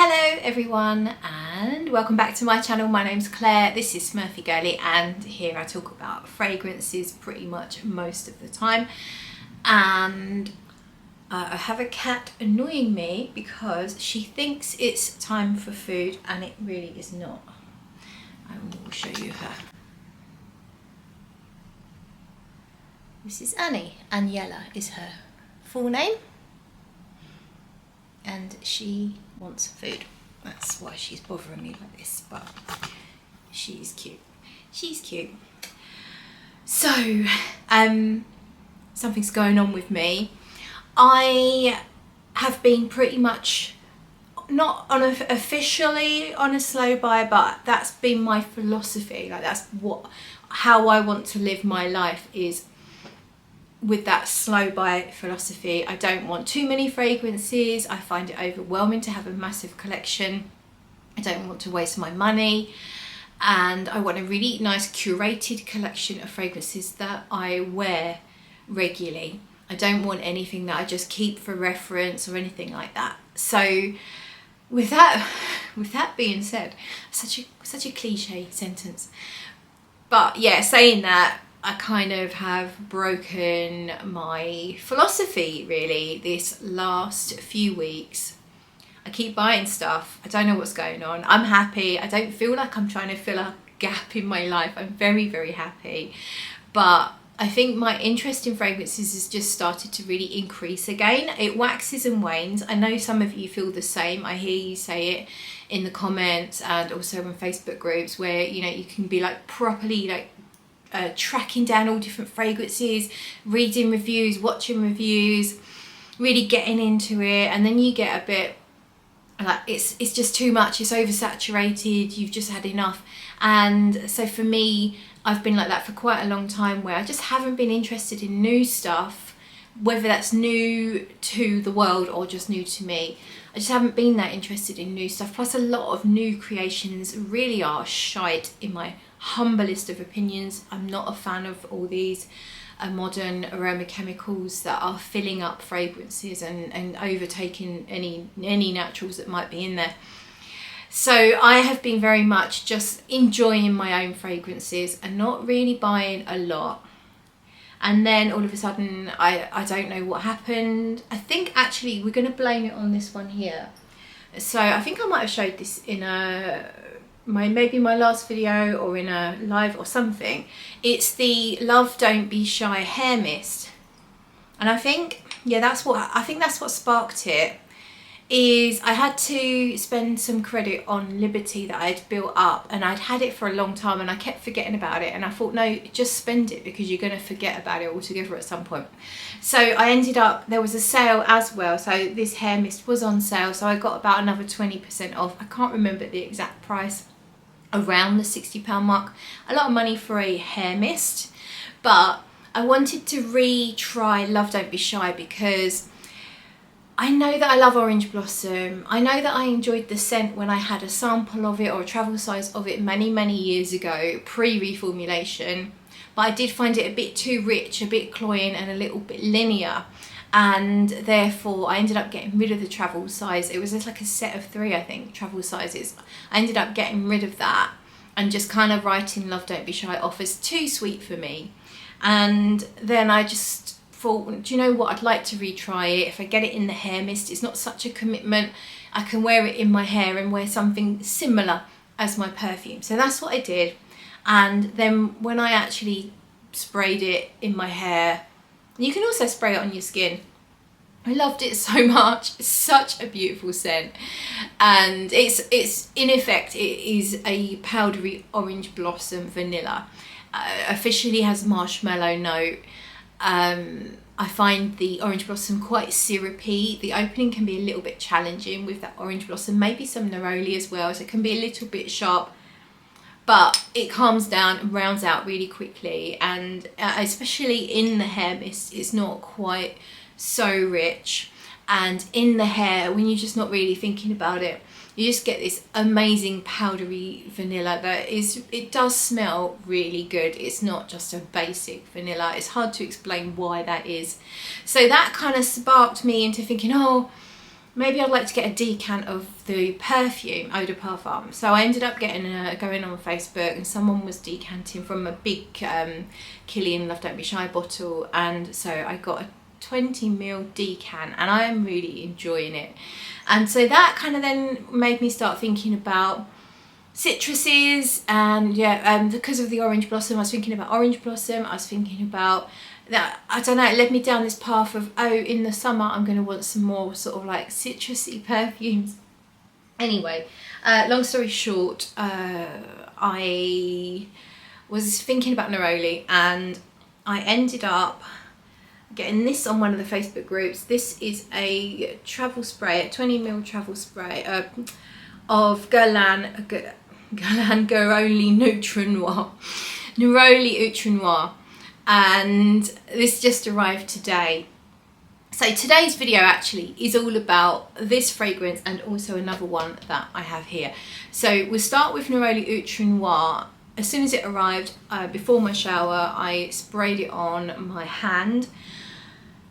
Hello everyone and welcome back to my channel. My name's Claire, this is Smurfygurly, and here I talk about fragrances pretty much most of the time. And I have a cat annoying me because she thinks it's time for food and it really is not. I will show you her. This is Annie. Aniela is her full name. And she wants food. That's why she's bothering me like this, but she's cute. She's cute. So, something's going on with me. I have been pretty much not officially on a slow buy, but that's been my philosophy. Like that's how I want to live my life, is with that slow buy philosophy. I don't want too many fragrances. I find it overwhelming to have a massive collection. I don't want to waste my money, and I want a really nice curated collection of fragrances that I wear regularly. I don't want anything that I just keep for reference or anything like that. So with that being said, such a cliche sentence, but yeah, saying that, I kind of have broken my philosophy really this last few weeks. I keep buying stuff. I don't know what's going on. I'm happy. I don't feel like I'm trying to fill a gap in my life. I'm very, very happy. But I think my interest in fragrances has just started to really increase again. It waxes and wanes. I know some of you feel the same. I hear you say it in the comments and also in Facebook groups where, you know, you can be like properly like tracking down all different fragrances, reading reviews, watching reviews, really getting into it, and then you get a bit like it's just too much, it's oversaturated, you've just had enough. And so for me, I've been like that for quite a long time, where I just haven't been interested in new stuff, whether that's new to the world or just new to me. I just haven't been that interested in new stuff. Plus a lot of new creations really are shite in my humblest of opinions. I'm not a fan of all these modern aroma chemicals that are filling up fragrances and overtaking any naturals that might be in there. So I have been very much just enjoying my own fragrances and not really buying a lot. And then all of a sudden, I don't know what happened. I think actually we're going to blame it on this one here. So I think I might have showed this in maybe my last video or in a live or something. It's the Love Don't Be Shy hair mist. And I think, yeah, that's what sparked it. Is I had to spend some credit on Liberty that I'd built up, and I'd had it for a long time and I kept forgetting about it, and I thought, no, just spend it because you're going to forget about it altogether at some point. So I ended up, there was a sale as well, so this hair mist was on sale, so I got about another 20% off. I can't remember the exact price, around the £60 mark. A lot of money for a hair mist, but I wanted to retry Love Don't Be Shy because I know that I love Orange Blossom. I know that I enjoyed the scent when I had a sample of it or a travel size of it many years ago, pre-reformulation, but I did find it a bit too rich, a bit cloying and a little bit linear, and therefore I ended up getting rid of the travel size. It was just like a set of 3, I think, travel sizes. I ended up getting rid of that and just kind of writing Love Don't Be Shy off as too sweet for me. And then I just thought, do you know what, I'd like to retry it. If I get it in the hair mist, it's not such a commitment. I can wear it in my hair and wear something similar as my perfume. So that's what I did. And then when I actually sprayed it in my hair, you can also spray it on your skin, I loved it so much. It's such a beautiful scent, and it's in effect, it is a powdery orange blossom vanilla. Officially has marshmallow note. I find the orange blossom quite syrupy. The opening can be a little bit challenging with that orange blossom, maybe some neroli as well, so it can be a little bit sharp, but it calms down and rounds out really quickly. And especially in the hair mist, it's not quite so rich, and in the hair, when you're just not really thinking about it, you just get this amazing powdery vanilla that it does smell really good. It's not just a basic vanilla. It's hard to explain why that is. So that kind of sparked me into thinking, oh, maybe I'd like to get a decant of the perfume Eau de Parfum. So I ended up getting going on Facebook, and someone was decanting from a big Killian Love Don't Be Shy bottle, and so I got a 20ml decant, and I am really enjoying it. And so that kind of then made me start thinking about citruses, and yeah, because of the orange blossom, I was thinking about orange blossom. I was thinking about that, I don't know, it led me down this path of, oh, in the summer I'm going to want some more sort of like citrusy perfumes. Anyway, long story short, I was thinking about Neroli, and I ended up getting this on one of the Facebook groups. This is a travel spray, a 20ml travel spray of Guerlain Neroli Outrenoir. Neroli Outrenoir. And this just arrived today. So today's video actually is all about this fragrance and also another one that I have here. So we'll start with Neroli Outrenoir. As soon as it arrived, before my shower, I sprayed it on my hand,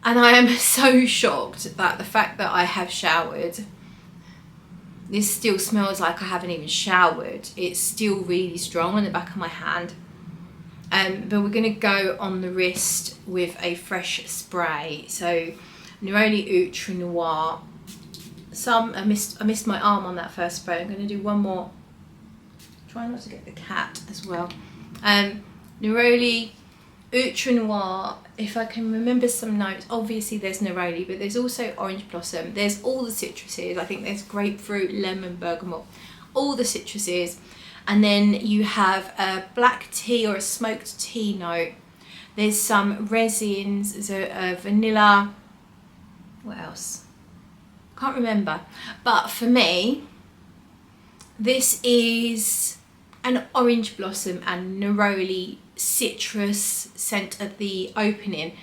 and I am so shocked that the fact that I have showered, this still smells like I haven't even showered. It's still really strong on the back of my hand. But we're going to go on the wrist with a fresh spray. So Neroli Outrenoir. I missed my arm on that first spray. I'm going to do one more. Try not to get the cat as well. Neroli Outrenoir. If I can remember some notes, obviously there's Neroli, but there's also orange blossom. There's all the citruses. I think there's grapefruit, lemon, bergamot, all the citruses. And then you have a black tea or a smoked tea note. There's some resins, there's a vanilla, what else? Can't remember. But for me, this is an orange blossom and neroli citrus scent at the opening.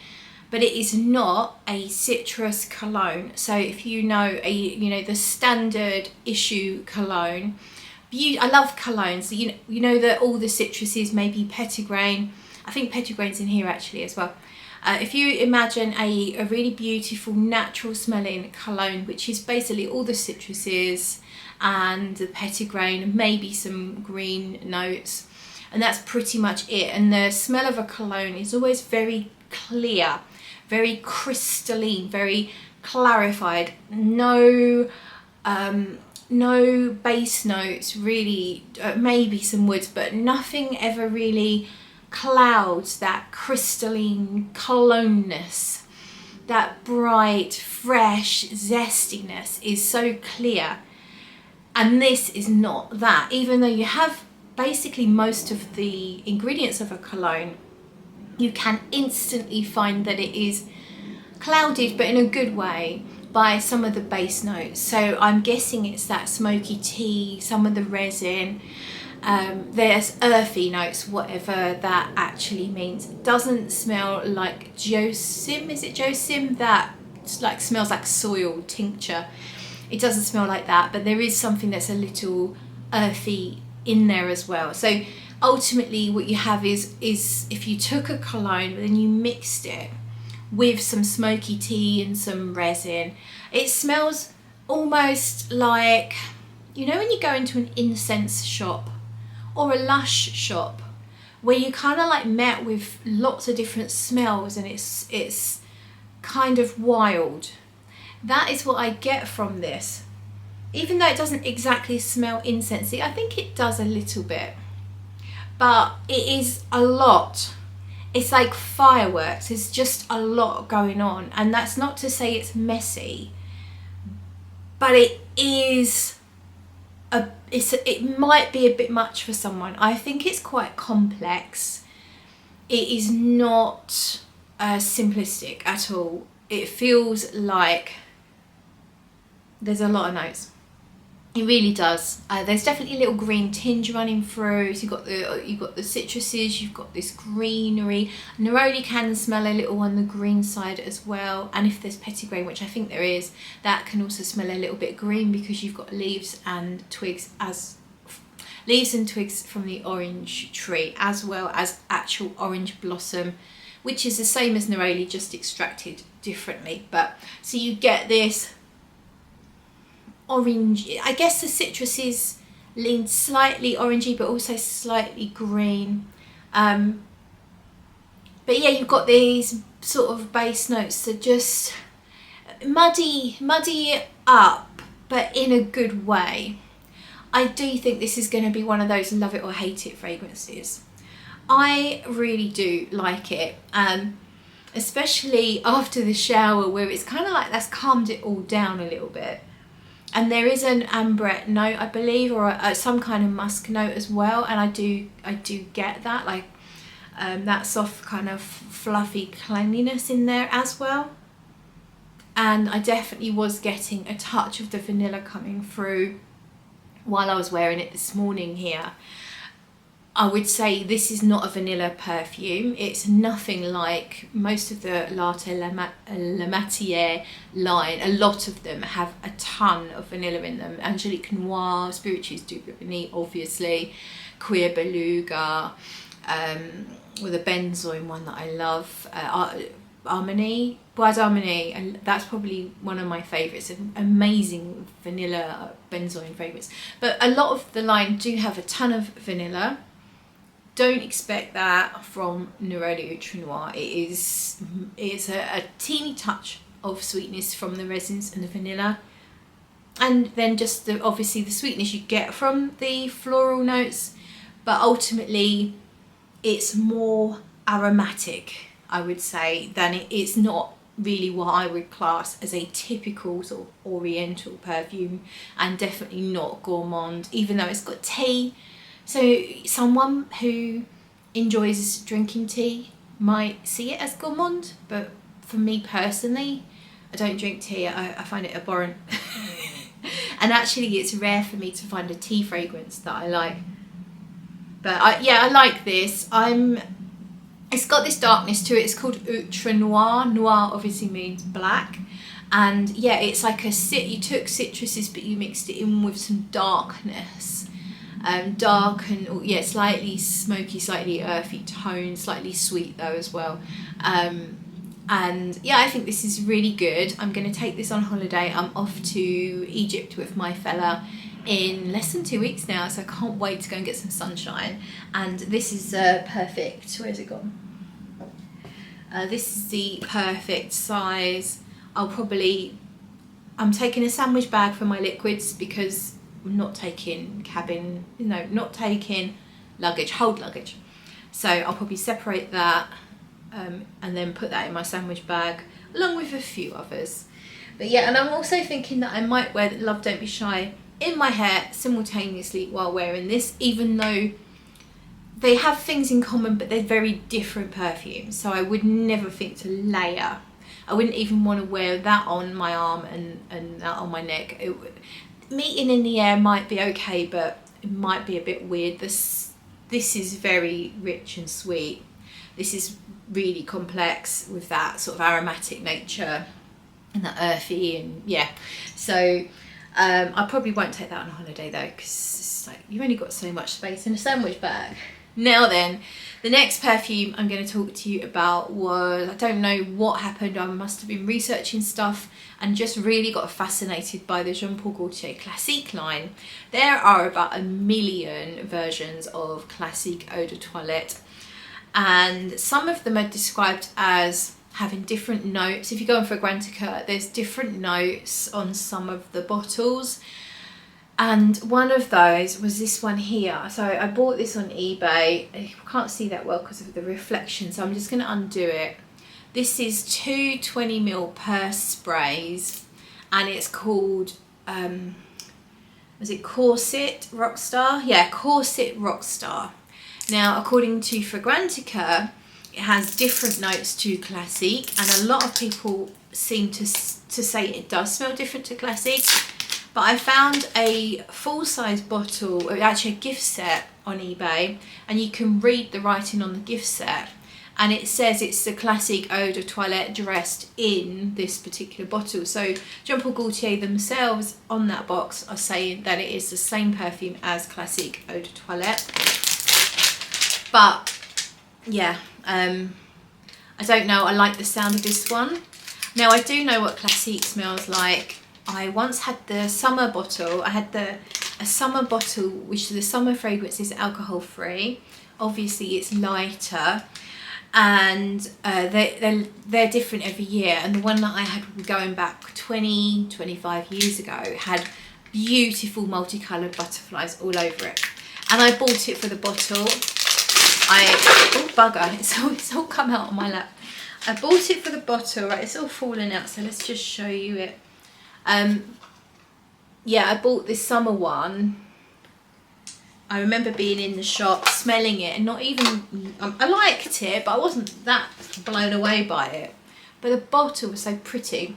But it is not a citrus cologne. So if you know the standard issue cologne, I love colognes. You know that all the citruses, maybe petitgrain. I think petitgrain's in here actually as well. If you imagine a really beautiful natural smelling cologne, which is basically all the citruses and the petitgrain and maybe some green notes, and that's pretty much it. And the smell of a cologne is always very clear, very crystalline, very clarified. No base notes really, maybe some woods, but nothing ever really clouds that crystalline cologne-ness. That bright, fresh zestiness is so clear, and this is not that. Even though you have basically most of the ingredients of a cologne, you can instantly find that it is clouded, but in a good way, by some of the base notes. So I'm guessing it's that smoky tea, some of the resin, there's earthy notes, whatever that actually means. It doesn't smell like Josim, is it Josim? That like smells like soil tincture. It doesn't smell like that, but there is something that's a little earthy in there as well. So ultimately what you have is if you took a cologne, but then you mixed it with some smoky tea and some resin, it smells almost like, you know when you go into an incense shop or a lush shop where you kind of like met with lots of different smells and it's kind of wild. That is what I get from this. Even though it doesn't exactly smell incensey, I think it does a little bit, but it is a lot. It's like fireworks. There's just a lot going on, and that's not to say it's messy, but it is it might be a bit much for someone. I think it's quite complex. It is not simplistic at all. It feels like there's a lot of notes. It really does. There's definitely a little green tinge running through. So you've got the citruses, you've got this greenery. Neroli can smell a little on the green side as well. And if there's petitgrain, which I think there is, that can also smell a little bit green because you've got leaves and twigs from the orange tree, as well as actual orange blossom, which is the same as neroli, just extracted differently. But so you get this orange. I guess the citruses lean slightly orangey, but also slightly green. But yeah, you've got these sort of base notes that just muddy it up, but in a good way. I do think this is going to be one of those love it or hate it fragrances. I really do like it, especially after the shower, where it's kind of like that's calmed it all down a little bit. And there is an ambrette note, I believe, or some kind of musk note as well. And I do get that, like that soft kind of fluffy cleanliness in there as well. And I definitely was getting a touch of the vanilla coming through while I was wearing it this morning here. I would say this is not a vanilla perfume. It's nothing like most of the Latte La Matière line. A lot of them have a ton of vanilla in them. Angelique Noir, Spiritueuse du Brittany, obviously, Cuir Beluga, with a benzoin one that I love, Harmonie, Bois d'Harmonie, and that's probably one of my favourites. An amazing vanilla benzoin fragrance. But a lot of the line do have a ton of vanilla. Don't expect that from Neroli Outrenoir. It's a teeny touch of sweetness from the resins and the vanilla, and then just obviously the sweetness you get from the floral notes, but ultimately it's more aromatic, I would say, than it's not really what I would class as a typical sort of oriental perfume, and definitely not gourmand, even though it's got tea. So someone who enjoys drinking tea might see it as gourmand, but for me personally, I don't drink tea. I find it abhorrent. And actually it's rare for me to find a tea fragrance that I like. But I like this. It's got this darkness to it. It's called Outrenoir. Noir obviously means black. And yeah, it's like you took citruses, but you mixed it in with some darkness. Dark and yeah, slightly smoky, slightly earthy tone, slightly sweet though as well. And yeah, I think this is really good. I'm going to take this on holiday. I'm off to Egypt with my fella in less than 2 weeks now, so I can't wait to go and get some sunshine. And this is perfect. Where's it gone? This is the perfect size. I'm taking a sandwich bag for my liquids because I'm not taking not taking luggage, hold luggage. So I'll probably separate that and then put that in my sandwich bag along with a few others. But yeah, and I'm also thinking that I might wear Love Don't Be Shy in my hair simultaneously while wearing this, even though they have things in common, but they're very different perfumes. So I would never think to layer. I wouldn't even want to wear that on my arm and that on my neck. Meeting in the air might be okay, but it might be a bit weird. This is very rich and sweet. This is really complex with that sort of aromatic nature and that earthy, and yeah. So I probably won't take that on holiday though, because it's like you've only got so much space in a sandwich bag. Now then, the next perfume I'm going to talk to you about was, I don't know what happened, I must have been researching stuff and just really got fascinated by the Jean Paul Gaultier Classique line. There are about 1 million versions of Classique Eau de Toilette, and some of them are described as having different notes. If you go on Fragrantica, there's different notes on some of the bottles. And one of those was this one here. So I bought this on eBay. I can't see that well because of the reflection, so I'm just going to undo it. This is 2 20ml purse sprays, and it's called, was it Corset Rockstar? Yeah, Corset Rockstar. Now, according to Fragrantica, it has different notes to Classique, and a lot of people seem to say it does smell different to Classique. But I found a full-size bottle, or actually a gift set on eBay, and you can read the writing on the gift set, and it says it's the Classique Eau de Toilette dressed in this particular bottle. So Jean Paul Gaultier themselves on that box are saying that it is the same perfume as Classique Eau de Toilette. But yeah, I don't know, I like the sound of this one. Now I do know what Classique smells like. I once had the summer bottle. I had a summer bottle, which the summer fragrance is alcohol free. Obviously it's lighter, and they're different every year. And the one that I had going back 25 years ago had beautiful multicolored butterflies all over it. And I bought it for the bottle. Oh bugger, it's all come out on my lap. I bought it for the bottle, right, it's all fallen out, so let's just show you it. Yeah, I bought this summer one. I remember being in the shop, smelling it, and not even, I liked it, but I wasn't that blown away by it. But the bottle was so pretty,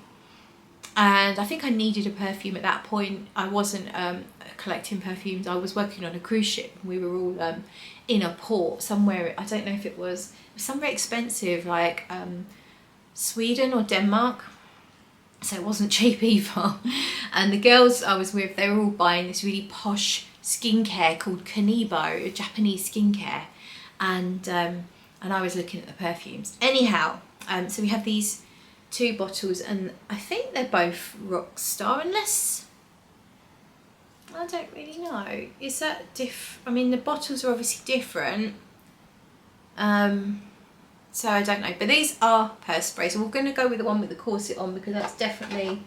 and I think I needed a perfume at that point. I wasn't collecting perfumes, I was working on a cruise ship. We were all in a port somewhere, I don't know if it was somewhere expensive, like Sweden or Denmark. So it wasn't cheap either. And the girls I was with, they were all buying this really posh skincare called Kanebo, Japanese skincare, and I was looking at the perfumes. Anyhow, so we have these two bottles, and I think they're both Rockstar, unless I don't really know. Is that I mean, the bottles are obviously different. So I don't know, but these are purse spray. So we're going to go with the one with the corset on, because that's definitely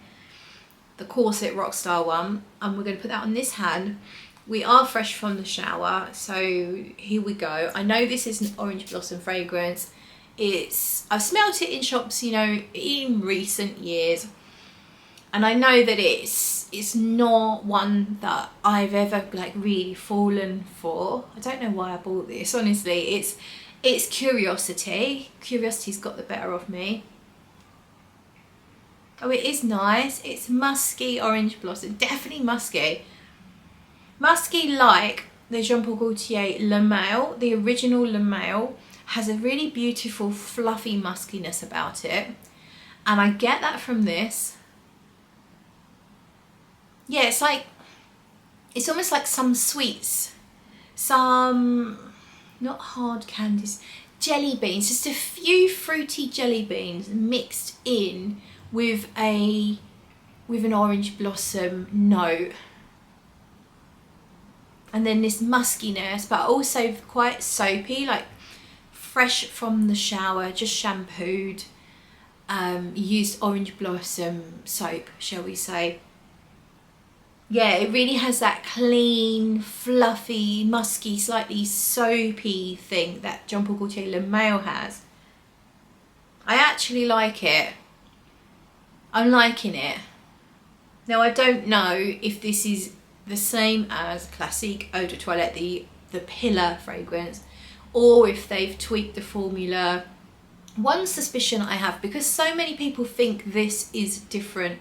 the corset Rockstar one. And we're going to put that on this hand. We are fresh from the shower, so here we go. I know this is an orange blossom fragrance. I've smelt it in shops, you know, in recent years. And I know that it's not one that I've ever like really fallen for. I don't know why I bought this, honestly. It's curiosity. Curiosity's got the better of me. Oh, it is nice. It's musky orange blossom. Definitely musky. Musky like the Jean Paul Gaultier Le Male. The original Le Male has a really beautiful fluffy muskiness about it. And I get that from this. Yeah, it's almost like some sweets. Some... not hard candies, jelly beans, just a few fruity jelly beans mixed in with an orange blossom note, and then this muskiness, but also quite soapy, like fresh from the shower, just shampooed, used orange blossom soap, shall we say. Yeah, it really has that clean, fluffy, musky, slightly soapy thing that Jean Paul Gaultier Le Male has. I actually like it. I'm liking it. Now, I don't know if this is the same as Classique Eau de Toilette, the pillar fragrance, or if they've tweaked the formula. One suspicion I have, because so many people think this is different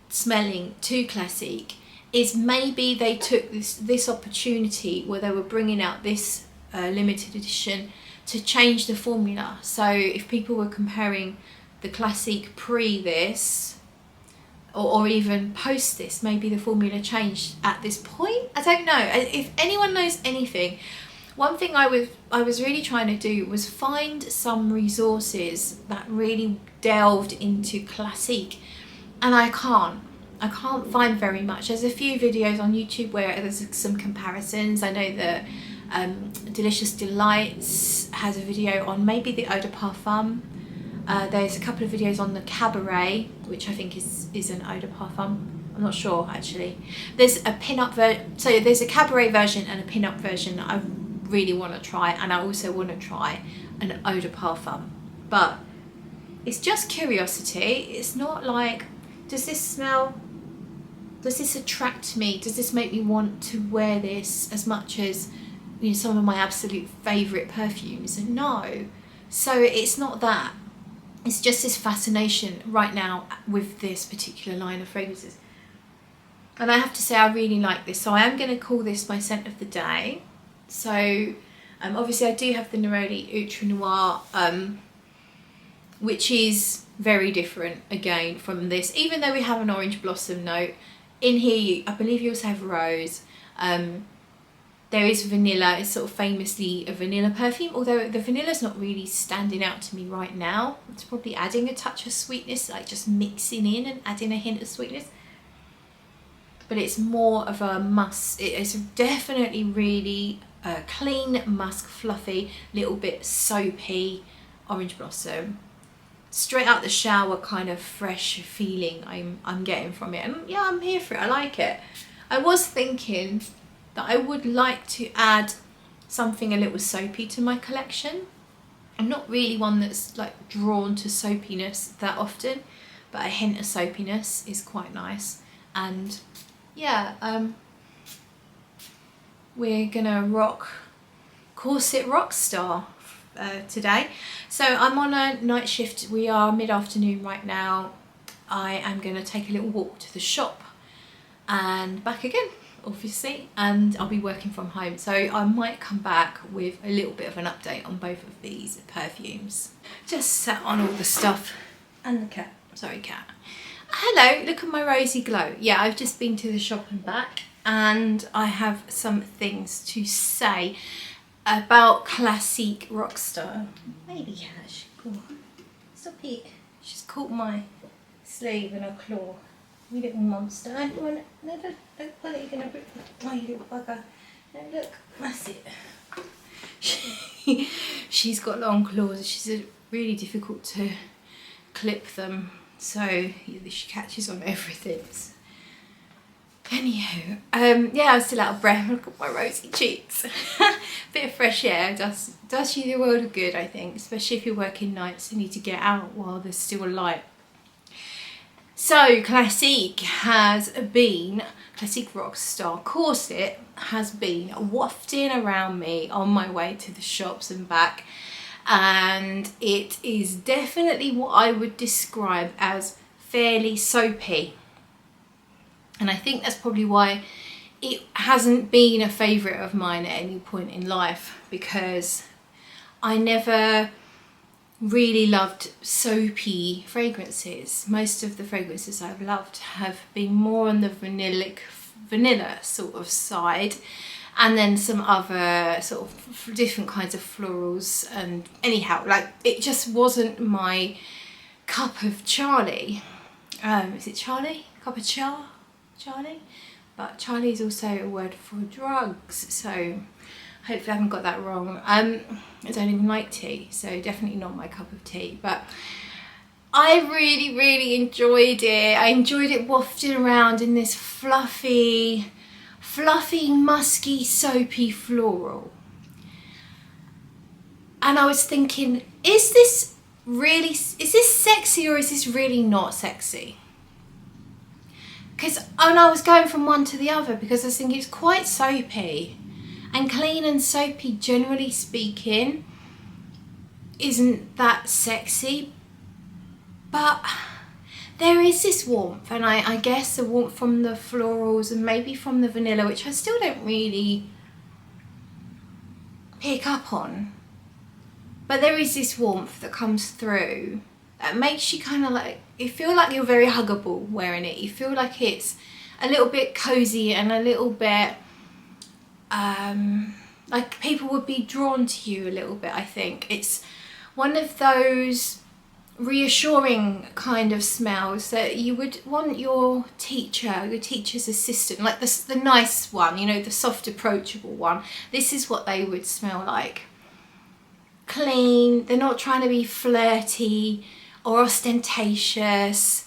smelling to Classique, is maybe they took this opportunity where they were bringing out this limited edition to change the formula. So if people were comparing the Classique pre this or even post this, maybe the formula changed at this point. I don't know. If anyone knows anything, one thing I was really trying to do was find some resources that really delved into Classique, and I can't find very much. There's a few videos on YouTube where there's some comparisons. I know that Delicious Delights has a video on maybe the Eau de Parfum. There's a couple of videos on the Cabaret, which I think is an Eau de Parfum. I'm not sure actually. There's a pin-up version, so there's a Cabaret version and a pin-up version that I really want to try, and I also want to try an Eau de Parfum. But it's just curiosity. It's not like, does this smell? Does this attract me? Does this make me want to wear this as much as, you know, some of my absolute favourite perfumes? No. So it's not that. It's just this fascination right now with this particular line of fragrances. And I have to say I really like this. So I am going to call this my scent of the day. So obviously I do have the Neroli Outrenoir, which is very different again from this, even though we have an orange blossom note. In here, I believe you also have rose. There is vanilla. It's sort of famously a vanilla perfume, although the vanilla's not really standing out to me right now. It's probably adding a touch of sweetness, like just mixing in and adding a hint of sweetness. but it's more of a musk. It's definitely really clean musk, fluffy, little bit soapy orange blossom. Straight out the shower kind of fresh feeling I'm getting from it, and yeah, I'm here for it. I like it. I was thinking that I would like to add something a little soapy to my collection. I'm not really one that's like drawn to soapiness that often, but a hint of soapiness is quite nice. And yeah, we're gonna rock Corset Rockstar today. So I'm on a night shift. We are mid-afternoon right now. I am gonna take a little walk to the shop and back again, obviously, and I'll be working from home, so I might come back with a little bit of an update on both of these perfumes. Just sat on all the stuff, and the cat, sorry cat. Hello, look at my rosy glow. Yeah, I've just been to the shop and back, and I have some things to say about Classique Rockstar. Baby cat, stop it. She's caught my sleeve in a claw. You little monster. No, look, what are you going to rip? Oh, you little bugger. No, look, that's it. She's got long claws. She's really difficult to clip them. So she catches on everything. Anywho, yeah, I'm still out of breath. Look at my rosy cheeks. Bit of fresh air does you the world of good, I think. Especially if you're working nights and need to get out while there's still light. So Classique Rockstar Corset has been wafting around me on my way to the shops and back, and it is definitely what I would describe as fairly soapy, and I think that's probably why it hasn't been a favourite of mine at any point in life, because I never really loved soapy fragrances. Most of the fragrances I've loved have been more on the vanilla sort of side, and then some other sort of different kinds of florals, and anyhow, like, it just wasn't my cup of Charlie. Is it Charlie? Cup of Charlie? But Charlie is also a word for drugs, so hopefully I haven't got that wrong. I don't even like tea, so definitely not my cup of tea, but I really enjoyed it. I enjoyed it wafting around in this fluffy, musky, soapy floral. And I was thinking, is this sexy, or is this really not sexy? And I was going from one to the other, because I was thinking it's quite soapy. And clean and soapy, generally speaking, isn't that sexy, but there is this warmth, and I guess the warmth from the florals and maybe from the vanilla, which I still don't really pick up on, but there is this warmth that comes through that makes you kind of like, you feel like you're very huggable wearing it. You feel like it's a little bit cozy and a little bit like people would be drawn to you a little bit. I think it's one of those reassuring kind of smells that you would want your teacher's assistant, like the nice one, you know, the soft approachable one. This is what they would smell like. Clean, they're not trying to be flirty or ostentatious,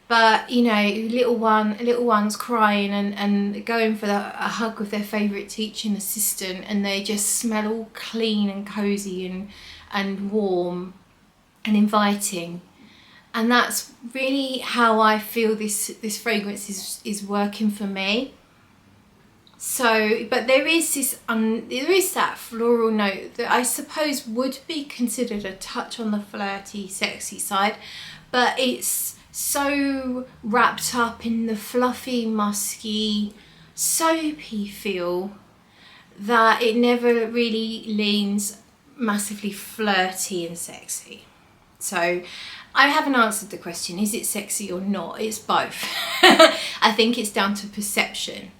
but you know, little one's crying and going for a hug with their favourite teaching assistant, and they just smell all clean and cosy and warm and inviting. And that's really how I feel this fragrance is working for me. So, but there is that floral note that I suppose would be considered a touch on the flirty, sexy side, but it's so wrapped up in the fluffy, musky, soapy feel that it never really leans massively flirty and sexy. So I haven't answered the question, is it sexy or not? It's both. I think it's down to perception.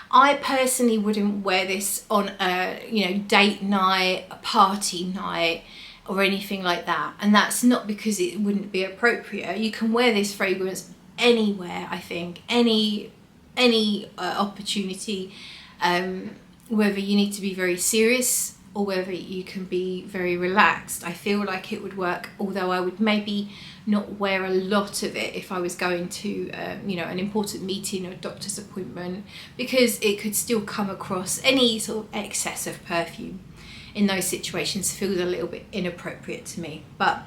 I personally wouldn't wear this on a, you know, date night, a party night, or anything like that. And that's not because it wouldn't be appropriate. You can wear this fragrance anywhere, I think, any any opportunity, whether you need to be very serious or whether you can be very relaxed. I feel like it would work, although I would maybe not wear a lot of it if I was going to you know, an important meeting or a doctor's appointment, because it could still come across, any sort of excess of perfume in those situations feels a little bit inappropriate to me. But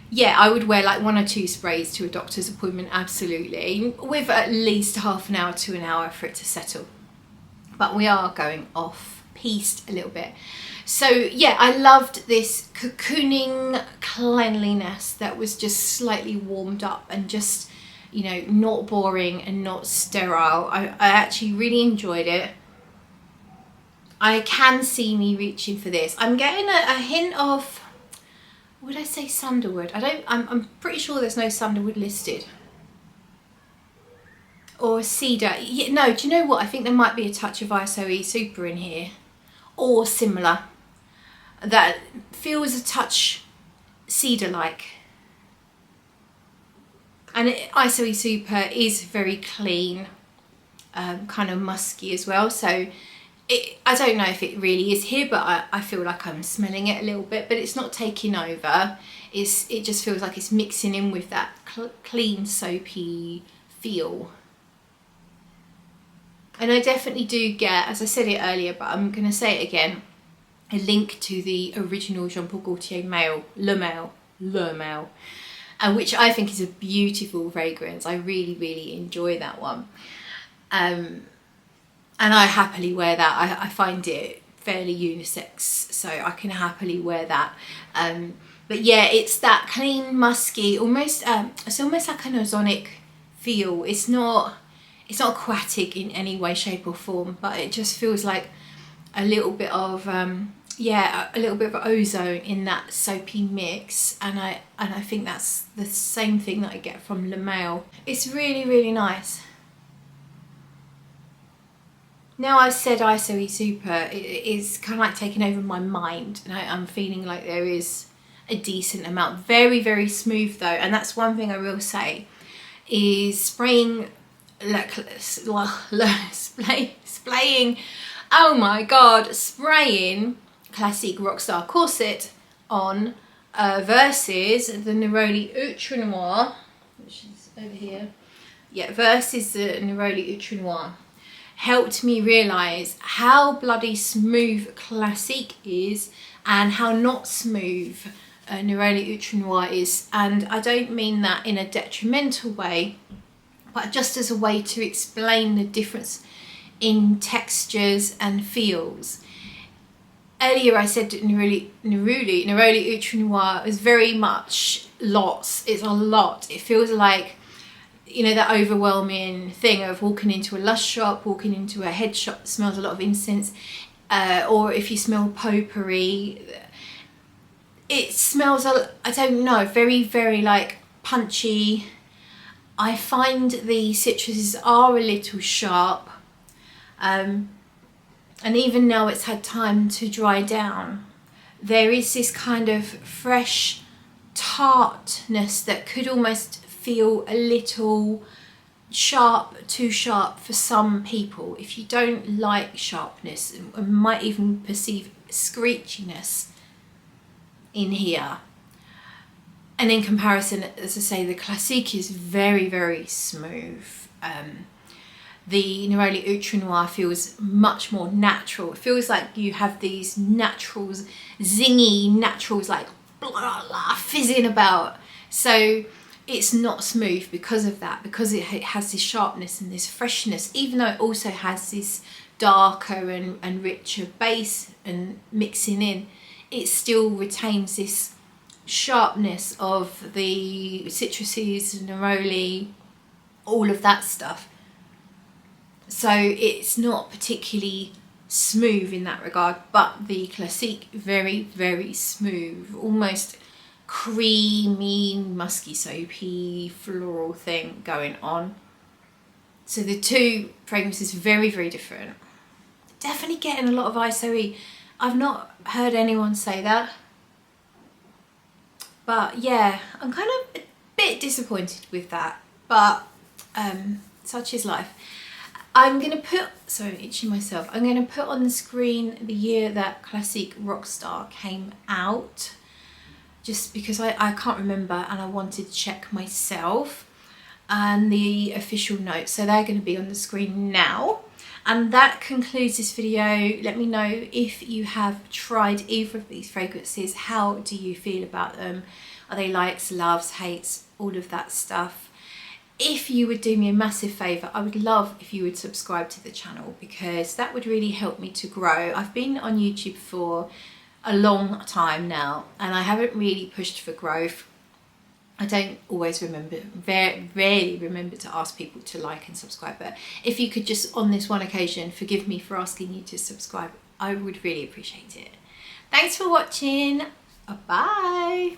yeah, I would wear like 1 or 2 sprays to a doctor's appointment, absolutely, with at least half an hour to an hour for it to settle. But we are going off piste a little bit. So yeah, I loved this cocooning cleanliness that was just slightly warmed up and just, you know, not boring and not sterile. I actually really enjoyed it. I can see me reaching for this. I'm getting a hint of, would I say sandalwood? I'm pretty sure there's no sandalwood listed. Or cedar. Yeah, no, do you know what? I think there might be a touch of ISOE Super in here, or similar. That feels a touch cedar-like. And ISOE Super is very clean, kind of musky as well. So I don't know if it really is here, but I feel like I'm smelling it a little bit, but it's not taking over. It just feels like it's mixing in with that clean, soapy feel. And I definitely do get, as I said it earlier, but I'm going to say it again, a link to the original Jean Paul Gaultier Male, Le Male, which I think is a beautiful fragrance. I really, really enjoy that one. And I happily wear that. I find it fairly unisex, so I can happily wear that. But yeah, it's that clean, musky, almost, it's almost like an ozonic feel. It's not aquatic in any way, shape or form, but it just feels like a little bit of yeah, a little bit of ozone in that soapy mix, and I think that's the same thing that I get from Le Male. It's really, really nice. Now I've said ISOE Super, it is kind of like taking over my mind, and I'm feeling like there is a decent amount. Very, very smooth though, and that's one thing I will say, is spraying, spraying, oh my god, spraying Classique Rockstar Corset on versus the Neroli Outrenoir, which is over here. Yeah, versus the Neroli Outrenoir, helped me realise how bloody smooth Classique is and how not smooth Neroli Outrenoir is. And I don't mean that in a detrimental way, but just as a way to explain the difference in textures and feels. Earlier I said that Neroli Outrenoir is very much lots. It's a lot. It feels like, you know, that overwhelming thing of walking into a lush shop, walking into a head shop that smells a lot of incense, or if you smell potpourri, it smells, I don't know, very, very like punchy. I find the citruses are a little sharp, and even now it's had time to dry down, there is this kind of fresh tartness that could almost feel a little sharp, too sharp for some people. If you don't like sharpness, and might even perceive screechiness in here. And in comparison, as I say, the Classique is very, very smooth. The Neroli Outrenoir feels much more natural. It feels like you have these naturals, zingy naturals, like blah, blah, blah, fizzing about. So it's not smooth because of that, because it has this sharpness and this freshness, even though it also has this darker and richer base and mixing in, it still retains this sharpness of the citruses, neroli, all of that stuff. So it's not particularly smooth in that regard, but the Classique, very, very smooth, almost creamy, musky, soapy, floral thing going on. So the two fragrances very, very different. Definitely getting a lot of ISOE. I've not heard anyone say that. But yeah, I'm kind of a bit disappointed with that, but such is life. I'm going to put, sorry, itching myself, I'm going to put on the screen the year that Classique Rockstar came out, just because I can't remember and I wanted to check myself, and the official notes, so they're going to be on the screen now. And that concludes this video. Let me know if you have tried either of these fragrances. How do you feel about them? Are they likes, loves, hates, all of that stuff? If you would do me a massive favour, I would love if you would subscribe to the channel, because that would really help me to grow. I've been on YouTube for a long time now and I haven't really pushed for growth. I don't always remember, very rarely remember to ask people to like and subscribe, but if you could just on this one occasion forgive me for asking you to subscribe, I would really appreciate it. Thanks for watching. Bye.